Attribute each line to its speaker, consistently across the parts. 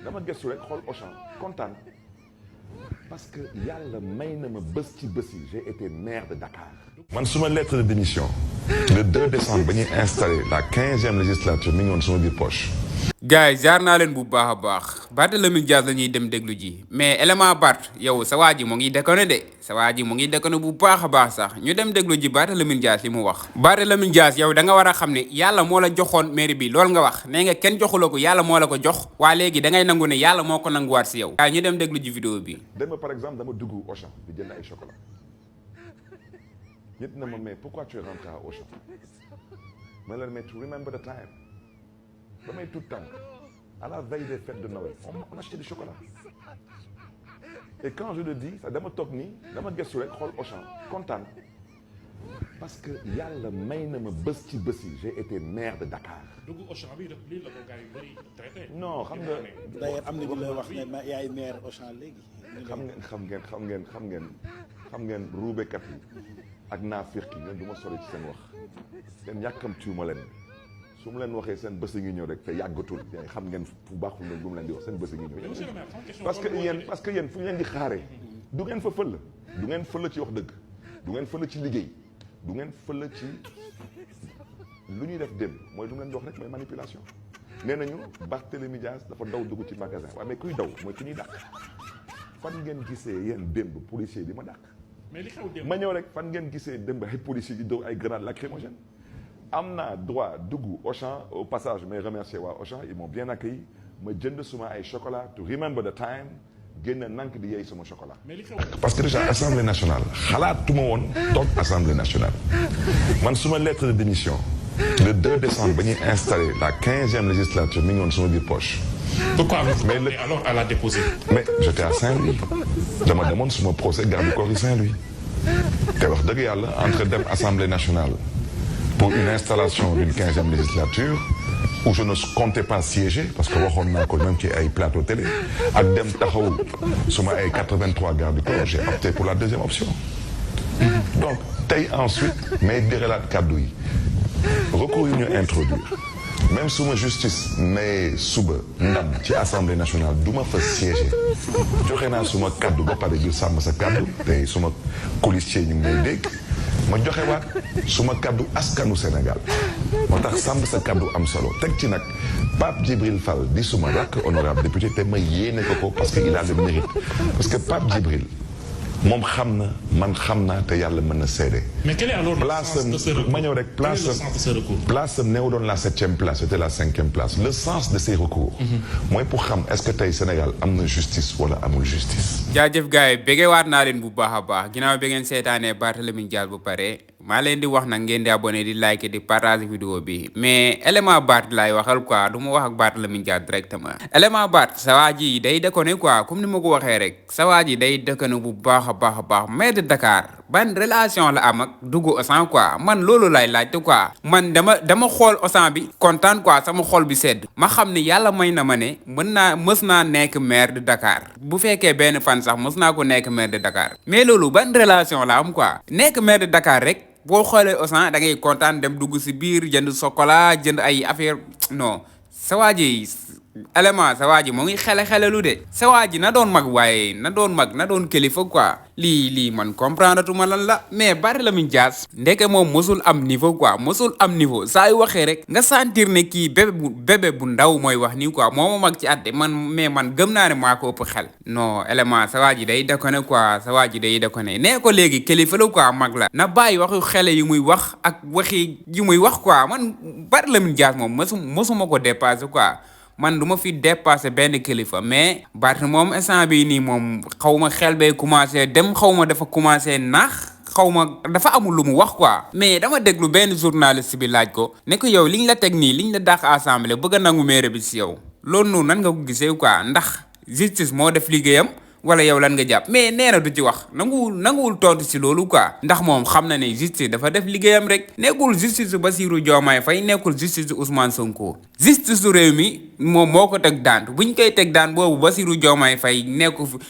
Speaker 1: dama gëstu rek xool Auchan kontaan parce que yàlla may na ma bés ci bés yi j'ai été maire de Dakar. man suma lettre de démission le 2 décembre ba ñuy installé la 15e législature mi ngi woon suma biir poche.
Speaker 2: gars yi jaar naa leen bu baax a baax Barthélémy Dias la ñuy dem déglu ji mais élément Bart yow sa waa ji mu ngi déconné de sa waa ji mu ngi déconné bu baax a baax sax ñu dem déglu ji Barthélémy Dias li mu wax. Barthélémy Dias yow da nga war a xam ne yàlla moo la joxoon mairie bi loolu nga wax nee nga kenn joxula ko yàlla moo la ko jox waa léegi da ngay nangu ne yàlla moo ko nanguwaat si yow. waaye ñu dem déglu ji vidéo bi.
Speaker 1: dama par exemple dama dugg Auchan di jënd ay chocolat nit na ma mais pourquoi tu es rentré à Auchan ma leen mais to remember the time damay tout tànk à la veille des fêtes de Noël on achetait du chocolat et quand je le dis ça dama toog nii dama gëstu rek xool Auchan kontaan parce que yàlla may na ma bés ci bés yi j'ai été maire de Dakar.
Speaker 3: dugg Auchan bi def lii la ko gars yu bëri traité.
Speaker 1: non xam nga.
Speaker 4: d'ailleurs am na ñu lay wax ne yaay maire Auchan léegi.
Speaker 1: xam ngeen ruubekat yi ak naafiq yi ngeen du ma sori ci seen wax ngeen yàkkamtiwuma leen su mu leen waxee seen bés ngi ñëw rek te yàggatul xam ngeen fu baaxul ne lu mu leen di wax seen bés ngi ñëw. parce que yéen fu ñu leen di xaaree du ngeen fa fël du ngeen fël ci wax dëgg du ngeen fël ci liggéey du ngeen fël ci lu ñuy def démb mooy lu mu leen di wax rek mooy manipulation. nee nañu Barthélémy Dias dafa daw dugg ci magasin waaye mais kuy daw mooy ku ñuy dàq fan ngeen gisee yéen démb policier di ma dàq.
Speaker 3: mais li xew démb
Speaker 1: ma ñëw rek fan ngeen gisee démb ay policiers di dóor ay grenades lacrymogènes am naa droit dugg Auchan au passage may remercier waa Auchan ils m'ont bien accueilli ma jënd suma ay chocolat to remember the time génn nank di yeey sama chocolat.
Speaker 3: mais li xew
Speaker 1: parce que déjà assemblée nationale xalaatuma woon toog assemblée nationale man suma lettre de démission le 2 décembre ba ñuy installé la 15e législature mi ngi woon sama biir poche.
Speaker 3: pourquoi mais alors à la déposer.
Speaker 1: mais j'étais à Saint-Louis dama demoon suma procès garde corps yi Saint-Louis te wax dëgg yàlla entre dem assemblée nationale pour une installation d'une 15e législature où je ne comptais pas siéger parce que waxoon naa ko même ci ay plateau télé ak dem taxaw suma ay 83 garde corps j'ai opté pour la deuxième option. donc tey ensuite may direlaat kàddu yi recours yi ñu introduire même suma justice mais suba ndam ci assemblée nationale du ma fa siéger joxe naa suma kaddu ba pare ju sàmm sa kaddu te suma colistier ñu ngi may dégg ma joxe waat suma kaddu askanu Sénégal moo tax sàmm sa kaddu am solo teg ci nag Pape Djibril Fall di suma rakk honorable député te ma yéene ko parce que il a le mérite parce que Pape Djibril moom xam na man xam naa te yàlla mën na seede.
Speaker 3: mais quel est alors le sens de ce recours?
Speaker 1: ma ñëw rek place am néew doon la 7e place c'était la 5e place le sens de ces recours. mooy pour xam est-ce que tey Sénégal am na justice wala amul justice.
Speaker 2: jaajëf gars yi bégewaat naa leen bu baax a baax ginnaaw bi ngeen seetaanee Barthélémy Dias bu pare maa leen di wax nag ngeen di abonné di like di partager vidéo bi mais élément Bart laay waxal quoi du ma wax ak Barthélémy Dias directement. élément Bart sa waa ji day déconné quoi comme ni ma ko waxee rek sa waa ji day déconné bu baax a baax maire de Dakar ban relation la am ak dugg Auchan quoi man loolu lay laajte quoi man dama xool Auchan bi kontaan quoi sama xol bi sedd ma xam ne yàlla may na ma ne mës naa nekk maire de Dakar bu fekkee benn fan sax mës naa ko nekk maire de Dakar mais loolu ban relation la am quoi nekk maire de Dakar rek boo xoolee Auchan da ngay kontaan dem dugg si biir jënd chocolat jënd ay affaire non sa waa ji élément sa waa ji moo ngi xele lu de sa waa ji na doon mag waaye na doon kilifa quoi lii man comprendre tuma lan la mais Barthélémy Dias ndeke moom mosul am niveau quoi mosul am niveau saa yu waxee rek nga sentir ne kii bébé bu ndaw mooy wax nii quoi moo ma mag ci at man gëm naa ne maa ko ëpp xel non élément sa waa ji day déconné quoi sa waa ji day déconné nee ko léegi kilifa la quoi mag la na bàyyi waxu xele yu muy wax ak waxi yu muy wax quoi man Barthélémy Dias moom mosuma ko dépassé quoi man du ma fi dépassé benn kilifa mais Bart moom instant bii nii moom xaw ma xel bee commencé dem xaw ma dafa commencé naax xaw ma dafa amul lu mu wax quoi mais dama déglu benn journaliste bi laaj ko ne ko yow liñ la teg nii liñ la dàq assemblée bëgg a nangu maire bi si yow loolu noonu nan nga ko gisee quoi ndax justice moo def liggéeyam wala yow lan nga jàpp mais nee na du ci wax nanguwul tontu si loolu quoi ndax moom xam na ne justice dafa def liggéeyam rek nekkul justice su Bassirou Diomaye Faye nekkul justice su Ousmane Sonko justice su réew mi moom moo ko teg daan buñ koy teg daan boobu Bassirou Diomaye Faye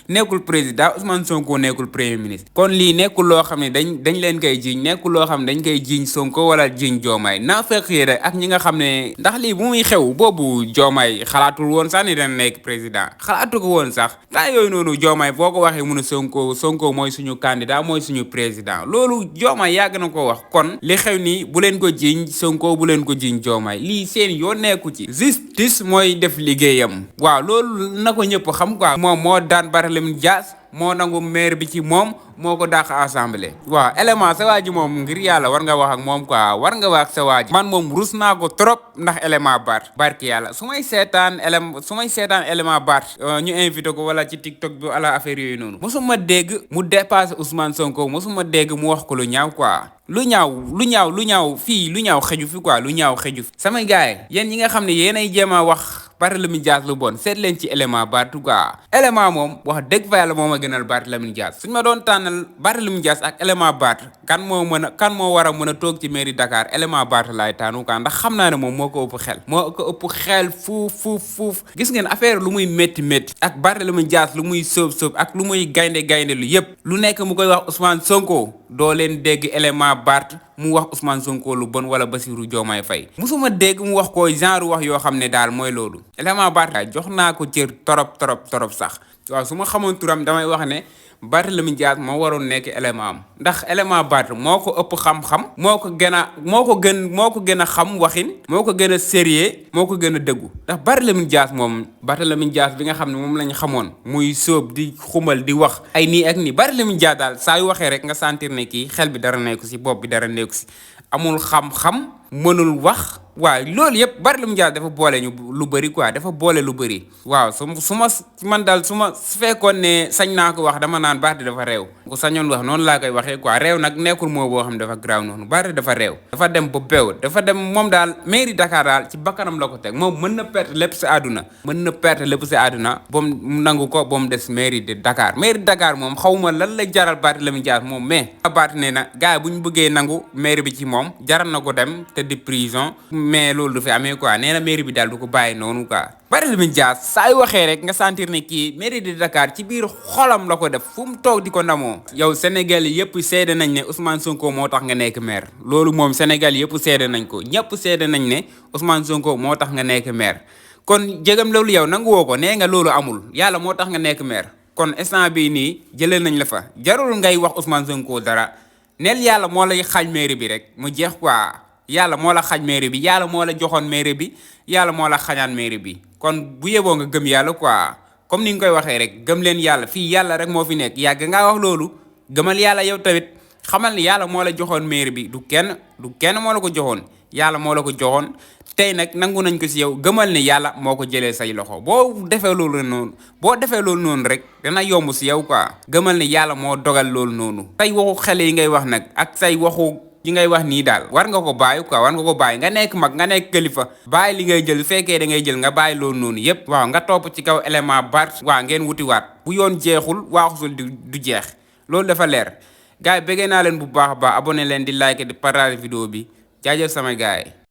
Speaker 2: nekkul président Ousmane Sonko nekkul premier ministre kon lii nekkul loo xam ne dañ leen koy jiiñ nekkul loo xam ne dañ koy jiiñ Sonko wala jiiñ Diomaye naa fekk yi rek ak ñi nga xam ne ndax lii bu muy xew boobu Diomaye xalaatul woon sax ni dana nekk président xalaatu ko woon sax temps yooyu noonu Diomaye boo ko waxee mun a Sonko mooy suñu candidat mooy suñu président loolu Diomaye yàgg na ko wax kon li xew nii bu leen ko jiiñ Sonko bu leen ko jiiñ Diomaye lii seen yoon nekku ci justice mooy def liggéeyam waaw loolu na ko ñëpp xam quoi moom moo daan Barthélémy Dias moo nangu maire bi ci moom moo ko dàq assemblée waaw élément sa waa ji moom ngir yàlla war nga wax ak moom quoi war nga wax sa waa ji man moom rus naa ko trop ndax élément Bart barki yàlla su may seetaan élément Bart ñu invité ko wala ci TikTok bi wala affaire yooyu noonu mosuma dégg mu dépassé Ousmane Sonko mosuma dégg mu wax ko lu ñaaw quoi lu ñaaw fii lu ñaaw xeju fi quoi lu ñaaw xeju fi samay gars yi yéen ñi nga xam ne yéenay jéem a wax Barthélémy Dias lu bon seet leen ci élément Bart quoi élément moom wax dëgg fa yàlla moo ma gënal Barthélémy Dias suñ ma doon tànnal Barthélémy Dias ak élément Bart kan moo war a mën a toog ci mairie Dakar élément Bart laay tànnu quoi ndax xam naa ne moom moo ko ëpp xel fuuf gis ngeen affaire lu muy métti ak Barthélémy Dias lu muy sóob ak lu muy gaynde lu yëpp lu nekk mu koy wax Ousmane Sonko doo leen dégg élément Bart mu wax Ousmane Sonko lu bon wala Bassirou Diomaye Faye musuma dégg mu wax ko genre wax yoo xam ne daal mooy loolu élément Bart jox naa ko cër torop sax waaw su ma xamoon turam damay wax ne Barthélémy Dias moo waroon nekk élément am ndax élément Bart moo ko ëpp xam-xam moo ko gën a xam waxin moo ko gën a sérieux moo ko gën a dëggu ndax Barthélémy Dias bi nga xam ne moom lañ xamoon muy sóob di xumal di wax ay nii ak nii Barthélémy Dias daal saa yu waxee rek nga sentir ne kii xel bi dara nekku si bopp bi dara nekku si amul xam-xam mënul wax waaw loolu yëpp Barthélémy Dias dafa boole ñu lu bëri quoi dafa boole lu bëri waaw su fekkoon ne sañ naa ko wax dama naan Bart dafa réew ku sañoon wax noonu laa koy waxee quoi réew nag nekkul moo boo xam ne dafa graaw noonu Bart dafa réew dafa dem ba beew dafa dem moom daal mairie Dakar daal ci bakkanam la ko teg moom mën na perte lépp si àdduna ba mu nangu ko ba mu des mairie de Dakar moom xawma lan la jaral Barthélémy Dias moom mais Bart nee na gars yi bu ñu bëggee nangu mairie bi ci moom jaral na ko dem te di prison mais loolu du fi amee quoi nee na mairie bi daal du ko bàyyi noonu quoi Barthélémy Dias saa yu waxee rek nga sentir ne kii mairie de Dakar ci biir xolam la ko def fu mu toog di ko ndamoo yow Sénégal yëpp seede nañ ne Ousmane Sonko moo tax nga nekk maire loolu moom Sénégal yëpp seede nañ ko ñëpp seede nañ ne Ousmane Sonko moo tax nga nekk maire kon jegam loolu yow nangu woo ko nee nga loolu amul yàlla moo tax nga nekk maire kon instant bii nii jëlee nañ la fa jarul ngay wax Ousmane Sonko dara neel yàlla moo lay xañ mairie bi rek mu jeex quoi yàlla moo la xañ mairie bi yàlla moo la joxoon mairie bi yàlla moo la xañaan mairie bi kon bu yeboo nga gëm yàlla quoi comme ni nga koy waxee rek gëm leen yàlla fii yàlla rek moo fi nekk yàgg ngaa wax loolu gëmal yàlla yow tamit xamal ni yàlla moo la joxoon mairie bi du kenn moo la ko joxoon yàlla moo la ko joxoon tey nag nangu nañ ko si yow gëmal ni yàlla moo ko jëlee say loxo boo defee loolu noonu rek dana yomb si yow quoi gëmal ni yàlla moo dogal loolu noonu say waxu xale yi ngay wax nag ak say waxu yi ngay wax nii daal war nga ko bàyyi quoi war nga ko bàyyi nga nekk mag nga nekk kilifa bàyyi li ngay jël fekkee da ngay jël nga bàyyi loolu noonu yépp waaw nga topp ci kaw élément Bart waaw ngeen wutiwaat bu yoon jeexul waaxusul du jeex loolu dafa leer gars yi bëggee naa leen bu baax a baax abonné leen di like di partage vidéo bi jaajëf sama gars yi